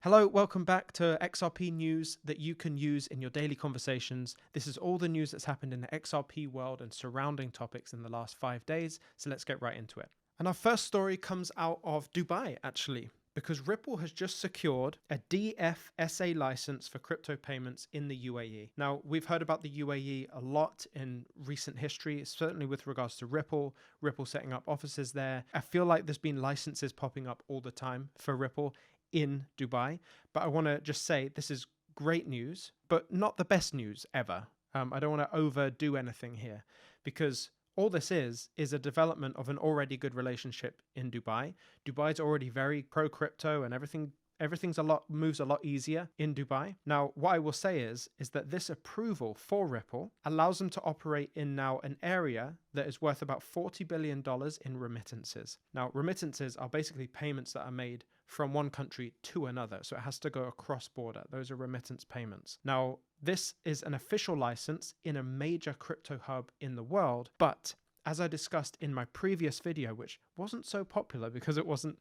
Hello, welcome back to XRP news that you can use in your daily conversations. This is all the news that's happened in the XRP world and surrounding topics in the last 5 days. So let's get right into it. And our first story comes out of Dubai, actually, because Ripple has just secured a DFSA license for crypto payments in the UAE. Now, we've heard about the UAE a lot in recent history, certainly with regards to Ripple setting up offices there. I feel like there's been licenses popping up all the time for Ripple in Dubai. But I want to just say this is great news, but not the best news ever. I don't want to overdo anything here because all this is a development of an already good relationship in Dubai. Dubai's already very pro crypto and everything's moves a lot easier in Dubai. Now, what I will say is that this approval for Ripple allows them to operate in now an area that is worth about $40 billion in remittances. Now, remittances are basically payments that are made from one country to another. So it has to go across border. Those are remittance payments. Now, this is an official license in a major crypto hub in the world, but as I discussed in my previous video, which wasn't so popular because it wasn't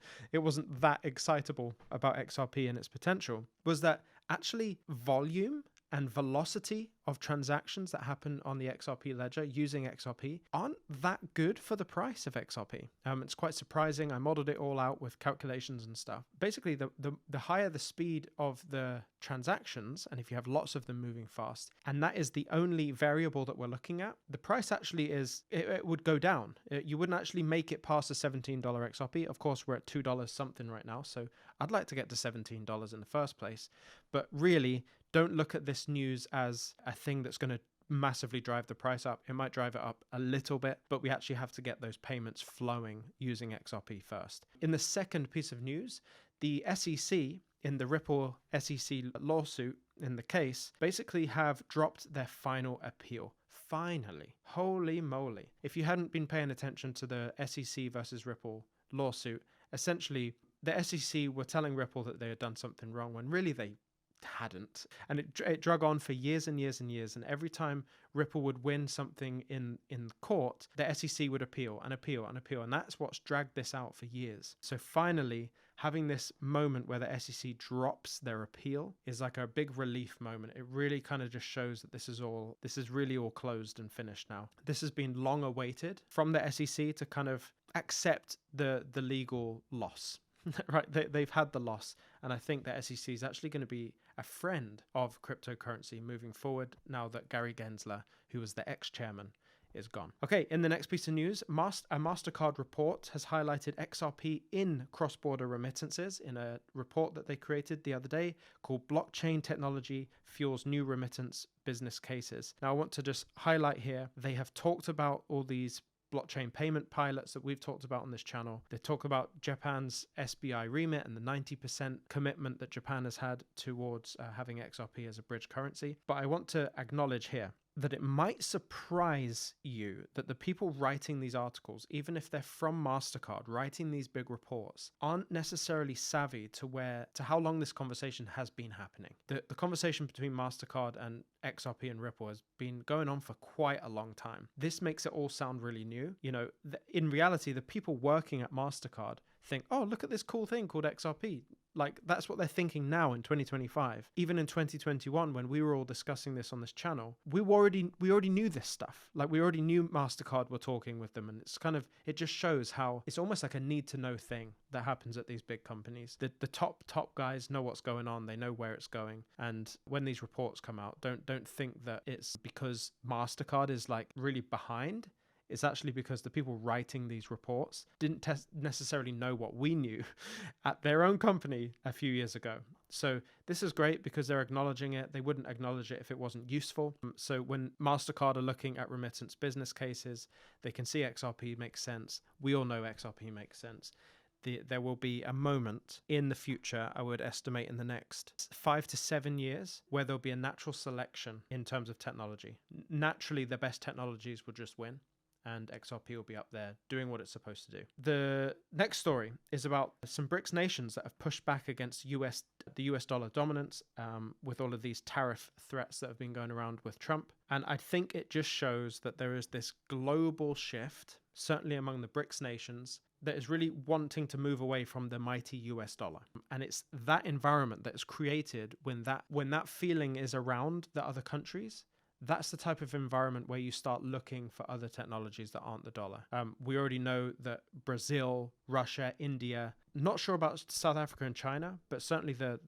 that excitable about XRP and its potential, was that actually volume and velocity of transactions that happen on the XRP ledger using XRP aren't that good for the price of XRP. It's quite surprising. I modeled it all out with calculations and stuff. Basically, the higher the speed of the transactions, and if you have lots of them moving fast, and that is the only variable that we're looking at, the price actually it would go down. You wouldn't actually make it past the $17 XRP. Of course, we're at $2 something right now, so I'd like to get to $17 in the first place. But really, don't look at this news as a thing that's going to massively drive the price up. It might drive it up a little bit, but we actually have to get those payments flowing using XRP first. In the second piece of news, the SEC in the Ripple SEC lawsuit in the case basically have dropped their final appeal. Finally. Holy moly. If you hadn't been paying attention to the SEC versus Ripple lawsuit, essentially the SEC were telling Ripple that they had done something wrong when really they hadn't, and it drug on for years and years and years, and every time Ripple would win something in court, the SEC would appeal and appeal and appeal, and that's what's dragged this out for years. So finally having this moment where the SEC drops their appeal is like a big relief moment. It really kind of just shows that this is really all closed and finished now. This has been long awaited from the SEC to kind of accept the legal loss. Right, they've had the loss, and I think the SEC is actually going to be a friend of cryptocurrency moving forward now that Gary Gensler, who was the ex-chairman, is gone. Okay, in the next piece of news, a Mastercard report has highlighted XRP in cross-border remittances in a report that they created the other day called Blockchain Technology Fuels New Remittance Business Cases. Now, I want to just highlight here, they have talked about all these blockchain payment pilots that we've talked about on this channel. They talk about Japan's SBI remit and the 90% commitment that Japan has had towards having XRP as a bridge currency. But I want to acknowledge here that it might surprise you that the people writing these articles, even if they're from Mastercard, writing these big reports, aren't necessarily savvy to how long this conversation has been happening. The conversation between Mastercard and XRP and Ripple has been going on for quite a long time. This makes it all sound really new. You know, in reality, the people working at Mastercard think, oh, look at this cool thing called XRP. Like, that's what they're thinking now in 2025. Even in 2021, when we were all discussing this on this channel, we already knew this stuff. Like, we already knew Mastercard were talking with them, and it just shows how it's almost like a need to know thing that happens at these big companies. The top guys know what's going on. They know where it's going. And when these reports come out, don't think that it's because Mastercard is like really behind. It's actually because the people writing these reports didn't necessarily know what we knew at their own company a few years ago. So this is great because they're acknowledging it. They wouldn't acknowledge it if it wasn't useful. So when Mastercard are looking at remittance business cases, they can see XRP makes sense. We all know XRP makes sense. There will be a moment in the future, I would estimate in the next 5 to 7 years, where there'll be a natural selection in terms of technology. Naturally, the best technologies will just win, and XRP will be up there doing what it's supposed to do. The next story is about some BRICS nations that have pushed back against the US dollar dominance with all of these tariff threats that have been going around with Trump. And I think it just shows that there is this global shift, certainly among the BRICS nations, that is really wanting to move away from the mighty US dollar. And it's that environment that is created when that feeling is around the other countries. That's the type of environment where you start looking for other technologies that aren't the dollar. We already know that Brazil, Russia, India, not sure about South Africa and China, but certainly the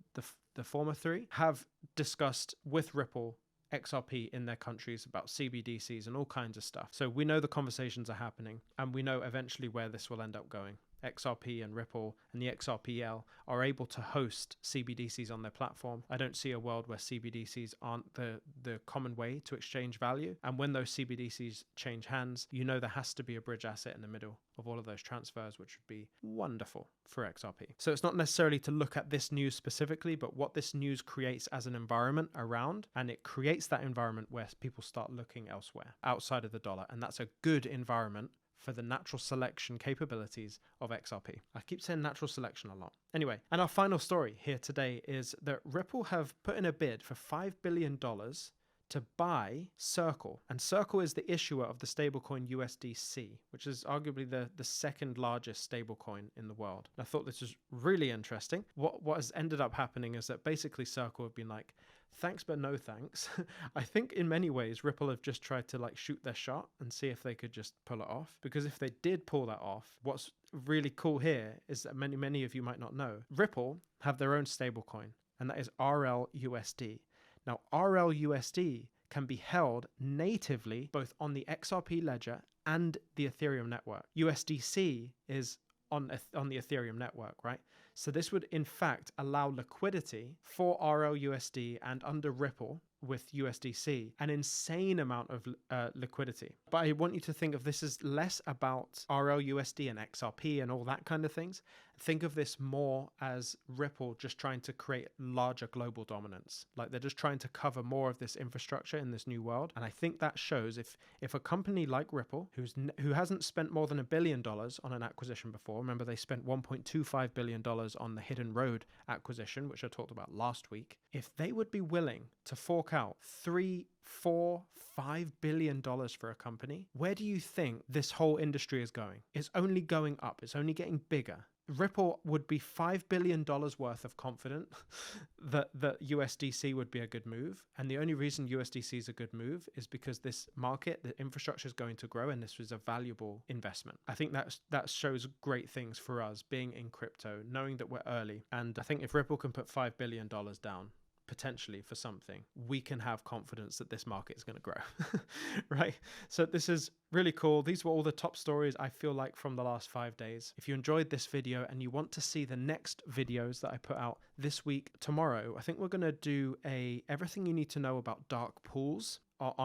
former three have discussed with Ripple XRP in their countries about CBDCs and all kinds of stuff. So we know the conversations are happening, and we know eventually where this will end up going. XRP and Ripple and the XRPL are able to host CBDCs on their platform. I don't see a world where CBDCs aren't the common way to exchange value. And when those CBDCs change hands, you know there has to be a bridge asset in the middle of all of those transfers, which would be wonderful for XRP. So it's not necessarily to look at this news specifically, but what this news creates as an environment around, and it creates that environment where people start looking elsewhere outside of the dollar. And that's a good environment for the natural selection capabilities of XRP. I keep saying natural selection a lot. Anyway, and our final story here today is that Ripple have put in a bid for $5 billion to buy Circle. And Circle is the issuer of the stablecoin USDC, which is arguably the second largest stablecoin in the world. And I thought this was really interesting. What has ended up happening is that basically Circle have been like, thanks, but no thanks. I think in many ways, Ripple have just tried to like shoot their shot and see if they could just pull it off. Because if they did pull that off, what's really cool here is that many of you might not know, Ripple have their own stablecoin, and that is RLUSD. Now, RLUSD can be held natively both on the XRP ledger and the Ethereum network. USDC is on the Ethereum network, right? So this would in fact allow liquidity for RLUSD and under Ripple with USDC, an insane amount of liquidity. But I want you to think of this as less about RLUSD and XRP and all that kind of things. Think of this more as Ripple just trying to create larger global dominance. Like they're just trying to cover more of this infrastructure in this new world. And I think that shows if a company like Ripple, who hasn't spent more than $1 billion on an acquisition before, remember they spent $1.25 billion on the Hidden Road acquisition, which I talked about last week, if they would be willing to fork out $3, $4, $5 billion for a company, where do you think this whole industry is going? It's only going up. It's only getting bigger. Ripple would be $5 billion worth of confident that USDC would be a good move. And the only reason USDC is a good move is because this market, the infrastructure is going to grow, and this was a valuable investment. I think that shows great things for us being in crypto, knowing that we're early. And I think if Ripple can put $5 billion down, potentially for something, we can have confidence that this market is going to grow, right? So this is really cool. These were all the top stories I feel like from the last 5 days. If you enjoyed this video and you want to see the next videos that I put out this week, tomorrow, I think we're going to do everything you need to know about dark pools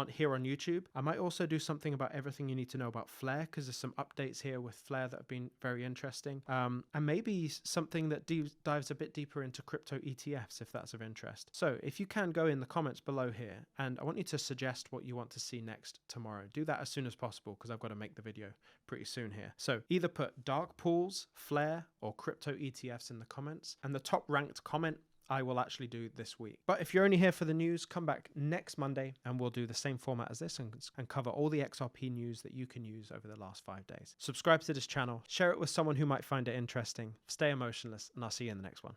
here on YouTube. I might also do something about everything you need to know about Flare, because there's some updates here with Flare that have been very interesting. And maybe something that dives a bit deeper into crypto ETFs, if that's of interest. So if you can, go in the comments below here, and I want you to suggest what you want to see next tomorrow. Do that as soon as possible, because I've got to make the video pretty soon here. So either put dark pools, Flare, or crypto ETFs in the comments, and the top ranked comment I will actually do this week. But if you're only here for the news, come back next Monday and we'll do the same format as this and cover all the XRP news that you can use over the last 5 days. Subscribe to this channel, share it with someone who might find it interesting, stay emotionless, and I'll see you in the next one.